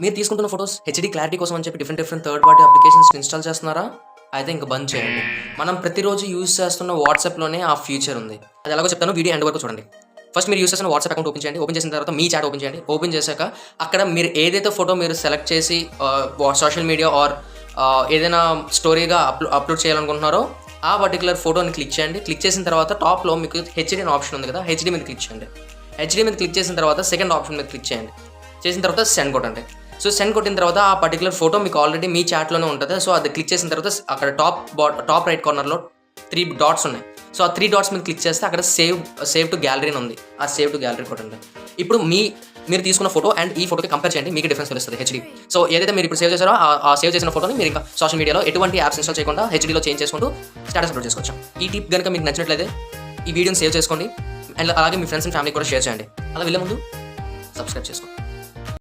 మీరు తీసుకుంటున్న photos HD clarity కోసం అని చెప్పి different third party applications install చేస్తున్నారా? అయితే ఇంక బంద్ చేయండి. మనం ప్రతిరోజు యూజ్ చేస్తున్న వాట్సాప్లోనే ఆ ఫీచర్ ఉంది. అది ఎలాగో చెప్తాను, వీడియో ఎండ్ వరకు చూడండి. ఫస్ట్ మీరు యూజ్ చేసిన వాట్సాప్ అకౌంట్ ఓపెన్ చేయండి. ఓపెన్ చేసిన తర్వాత మీ చాట్ ఓపెన్ చేయండి. ఓపెన్ చేశాక అక్కడ మీరు ఏదైతే ఫోటో మీరు సెలెక్ట్ చేసి సోషల్ మీడియా ఆర్ ఏదైనా స్టోరీగా అప్లోడ్ చేయాలనుకుంటున్నారో ఆ పర్టికులర్ ఫోటోని క్లిక్ చేయండి. క్లిక్ చేసిన తర్వాత టాప్లో మీకు హెచ్డీ అనే ఆప్షన్ ఉంది కదా, హెచ్డీ మీద క్లిక్ చేయండి. హెచ్డీ మీద క్లిక్ చేసిన తర్వాత సెకండ్ ఆప్షన్ మీద క్లిక్ చేయండి. చేసిన తర్వాత సెండ్ కొట్టండి. సో సెండ్ కొట్టిన తర్వాత ఆ పర్టికులర్ ఫోటో మీకు ఆల్రెడీ మీ చాట్లోనే ఉంటుంది. సో అది క్లిక్ చేసిన తర్వాత అక్కడ టాప్ రైట్ కార్నర్లో 3 డాట్స్ ఉన్నాయి. సో ఆ 3 డాట్స్ మీద క్లిక్ చేస్తే అక్కడ సేవ్ టు గ్యాలరీ అని ఉంది. ఆ సేవ్ టు గ్యాలరీ కొట్టండి. ఇప్పుడు మీరు తీసుకున్న ఫోటో అండ్ ఈ ఫోటోకి కంపేర్ చేయండి, మీకు డిఫరెన్స్ తెలుస్తుంది హెచ్డీ. సో ఏదైతే మీరు ఇప్పుడు సేవ్ చేశారో ఆ సేవ్ చేసిన ఫోటోని మీరు ఇంకా సోషల్ మీడియాలో ఎటువంటి యాప్స్ ఇన్స్టాల్ చేయకుండా హెచ్డీలో చేంజ్ చేసుకుంటూ స్టేటస్ అప్లోడ్ చేసుకోవచ్చు. ఈ టిప్ కనుక మీకు నచ్చినట్లయితే ఈ వీడియోని సేవ్ చేసుకోండి అండ్ అలాగే మీ ఫ్రెండ్స్ అండ్ ఫ్యామిలీ కూడా షేర్ చేయండి. అలా వెళ్ళే ముందు సబ్స్క్రైబ్ చేసుకోండి.